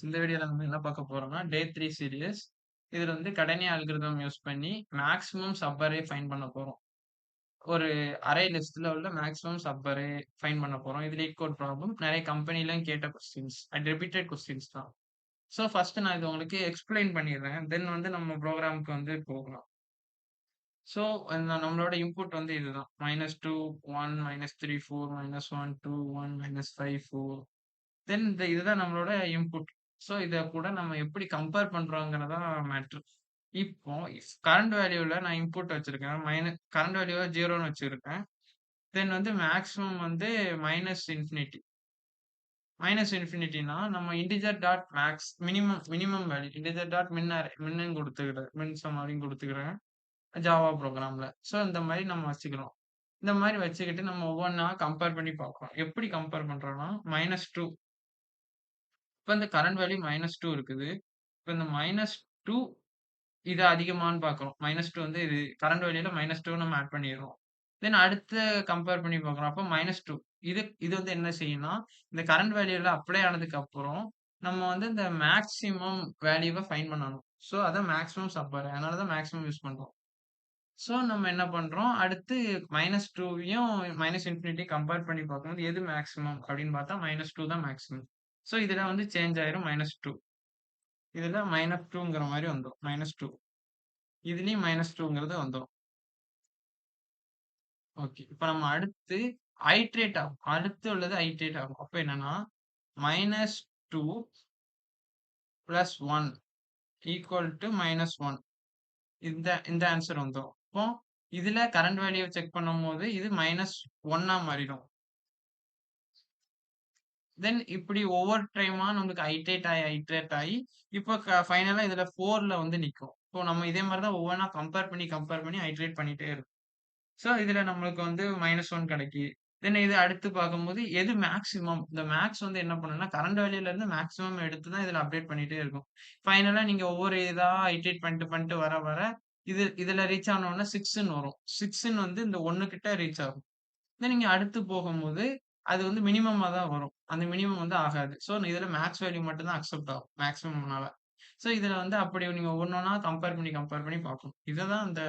இந்த வீடியோல நம்ம என்ன பார்க்க போறோம்னா, டே 3 சீரியஸ். இதுல வந்து கடனி அல்காரிதம் யூஸ் பண்ணி மேக்ஸிமம் சப் அரே ஃபைண்ட் பண்ண போறோம். ஒரு அரே லிஸ்ட்ல உள்ள மேக்ஸிமம் சப் அரே ஃபைண்ட் பண்ண போறோம். இது லீட் கோட் ப்ராப்ளம். நெறைய கம்பெனிலயும் கேட்ட கொஸ்டின்ஸ். ரிப்பீட்டட் கொஸ்டின்ஸ் தான். ஸோ ஃபர்ஸ்ட் நான் இத உங்களுக்கு எக்ஸ்ப்ளைன் பண்ணிர்றேன். தென் வந்து நம்ம ப்ரோகிராம்க்கு வந்து போகலாம். ஸோ நம்மளோட இன்புட் வந்து இதுதான். -2, 1, -3, 4, -1, 2, 1, -5, 4. தென் இதுதான் நம்மளோட இன்புட். ஸோ இத கூட நம்ம எப்படி கம்பேர் பண்றோம்ங்கிறது தான் மேட்டர். இப்போ கரண்ட் வேல்யூல நான் இன்புட் வச்சிருக்கேன். கரண்ட் வேல்யூவ 0ன்னு வச்சிருக்கேன். தென் வந்து மேக்ஸிமம் வந்து மைனஸ் இன்ஃபினிட்டி. மைனஸ் இன்ஃபினிட்டினா நம்ம integer dot max minimum value integer dot min குடுத்துக்கிறேன். மின் சம் அப்படின்னு குடுத்துக்கிறேன். ஜாவா ப்ரோகிராம்ல. ஸோ இந்த மாரி நம்ம வச்சுக்கிறோம். இந்த மாரி வச்சுக்கிட்டு நம்ம ஒவ்வொன்னா கம்பேர் பண்ணி பார்க்குறோம். எப்படி கம்பேர் பண்றோம்னா, -2 இப்ப இந்த கரண்ட் வேல்யூ -2 இருக்குது. இப்ப இந்த -2 இது அதிகமான்னு பார்க்குறோம். -2 வந்து இது கரண்ட் வேல்யூல -2 நம்ம ஆட் பண்ணிர்றோம். தென் அடுத்து கம்பேர் பண்ணி பார்க்குறோம். அப்ப -2 இது இது வந்து என்ன செய்யும்னா, இந்த கரண்ட் வேல்யூல அப்ளை ஆனதுக்கு அப்புறம், நம்ம வந்து இந்த மேக்ஸிமம் வேல்யூவ ஃபைண்ட் பண்ணணும். ஸோ அதான் மேக்ஸிமம் சப் அரே. அதனால தான் மேக்ஸிமம் யூஸ் பண்றோம். ஸோ நம்ம என்ன பண்றோம், அடுத்து -2யும் -∞ கம்பேர் பண்ணி பார்க்கும்போது எது மேக்ஸிமம் அப்படின்னு பார்த்தா -2 தான் மேக்ஸிமம். ஸோ இதுல வந்து சேஞ்ச் ஆயிரும் -2. இதுல -2ங்கிற மாரி வந்துரும். -2 இதுலயும் -2ங்கிறது வந்துரும். ஓகே. இப்ப நம்ம அடுத்து ஐட்ரேட் ஆகும். அடுத்து உள்ளது ஐட்ரேட் ஆகும். அப்ப என்னன்னா -2 + 1 = -1 இந்த இந்த ஆன்சர் வந்துரும். இப்போ இதுல கரண்ட் வேல்யூ செக் பண்ணும்போது இது -1ஆ மாறிடும். தென் இப்படி ஒவ்வொரு டைமா நமக்கு ஐட்ரேட் ஆயி இப்போ ஃபைனலா இதுல 4ல வந்து நிக்கும். இப்போ நம்ம இதே மாரி தான் ஒவ்வொன்னா கம்பேர் பண்ணி ஐட்ரேட் பண்ணிட்டே இருக்கோம். ஸோ இதுல நம்மளுக்கு வந்து -1 கிடைக்கி. தென் இது அடுத்து பார்க்கும்போது எது மேக்ஸிமம் இந்த மேக்ஸ் வந்து என்ன பண்ணும்னா, கரண்ட் வேல்யூல இருந்து மேக்ஸிமம் எடுத்து தான் இதுல அப்டேட் பண்ணிட்டே இருக்கும். ஃபைனலா நீங்க ஒவ்வொரு இதா ஐட்ரேட் பண்ணிட்டு வர வர இதுல ரீச் ஆன உடனே 6ன்னு வரும். 6ன்னு வந்து இந்த 1 கிட்ட ரீச் ஆகும். தென் நீங்க அடுத்து போகும்போது, அது வந்து மினிமமா தான் வரும். அந்த மினிமம் வந்து ஆகாது. ஸோ இதுல மேக்ஸ் வேல்யூ மட்டும் தான் அக்செப்ட் ஆகும். மேக்ஸிமம்னால. ஸோ இதுல வந்து அப்படி நீங்க ஒவ்வொன்னா கம்பேர் பண்ணி பார்க்கணும். இததான் இந்த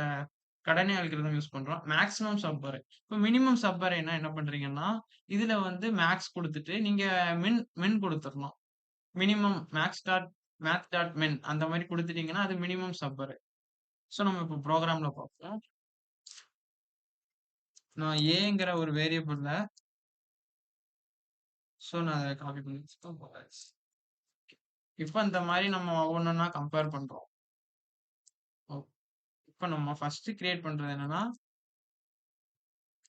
கடனி அல்காரிதம் யூஸ் பண்றோம். Maximum sub array. இப்ப மினிமம் சப் அரேன்னா என்ன பண்றீங்கன்னா, இதுல வந்து மேக்ஸ் குடுத்துட்டு, நீங்க மின் குடுத்துறணும். மினிமம் மேக்ஸ் டாட் மின் அந்த மாரி குடுத்துட்டீங்கன்னா, அது மினிமம் சப் அரே. ஸோ நம்ம இப்போ புரோகிராம்ல பார்ப்போம். நான் ஏங்கிற ஒரு வேரியபிள்ல நான் அத காப்பி பண்ணி வச்சுட்டேன் போட்டாச்சு. இப்ப இந்த மாரி நம்ம ஒவ்வொன்னா கம்பேர் பண்றோம். ஓ இப்ப நம்ம ஃபர்ஸ்ட் கிரியேட் பண்றது என்னன்னா,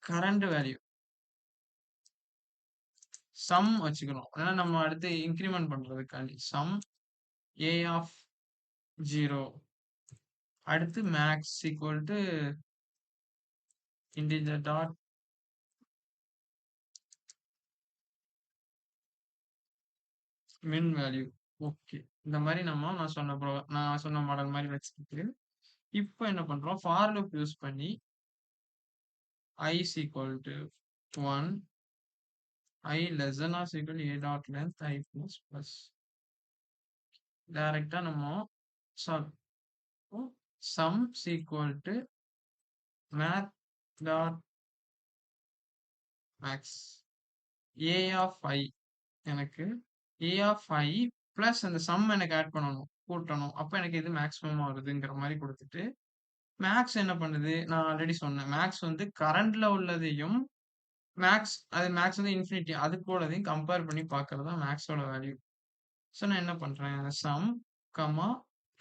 கரண்ட் வேல்யூ சம் வச்சுக்கிறோம். ஏன்னா நம்ம அடுத்து இன்கிரிமென்ட் பண்றதுக்காண்டி சம் a ஆஃப் 0 அடுத்து max equal to integer dot min value. Okay. இந்த மாரி நான் சொன்ன மாடல் மாரி வச்சுக்கிட்டு, இப்ப என்ன பண்றோம், ஃபார் லூப் யூஸ் பண்ணி I is equal to 1, I less than or equal to a dot length I plus டைரக்ட்டா நம்ம solve sum is equal to math dot max a of I எனக்கு a of I plus அந்த sum எனக்கு add பண்ணணும், கூட்டணும். அப்ப எனக்கு இது மேக்ஸிமம் வருதுங்கிற மாரி குடுத்துட்டு, மேக்ஸ் என்ன பண்ணுது? நான் ஆல்ரெடி சொன்னேன். மேக்ஸ் வந்து கரண்ட்ல உள்ளதையும் மேக்ஸ் வந்து இன்ஃபினிட்டி அது கூடதையும் கம்பேர் பண்ணி பார்க்கிறது தான் மேக்ஸோட வேல்யூ. நான் என்ன பண்றேன்? Sum, comma,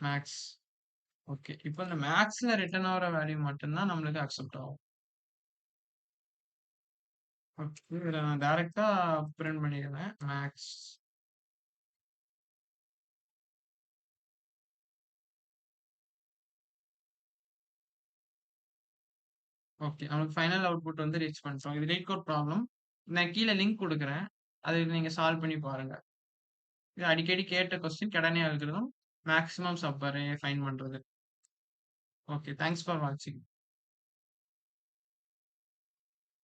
max. ஓகே. இப்ப இந்த மேக்ஸ்ல ரிட்டர்ன் ஆகுற வேல்யூ மட்டும் தான் நம்மளுக்கு அக்செப்ட் ஆகும். ஓகே. இதுல நான் டைரக்ட்டா பிரிண்ட் பண்ணிருவேன். மேக்ஸ். ஓகே. நமக்கு ஃபைனல் அவுட்புட் வந்து ரீச் பண்ணிட்டோம். இது லீட் கோட் ப்ராப்ளம். நான் கீழ லிங்க் குடுக்குறேன். அத நீங்க சால்வ் பண்ணி பாருங்க. இது அடிக்கடி கேட்ட கொஸ்டின் கடனே algorithm maximum sub array find பண்றது. ஓகே. தேங்க்ஸ் ஃபார் வாட்சிங்.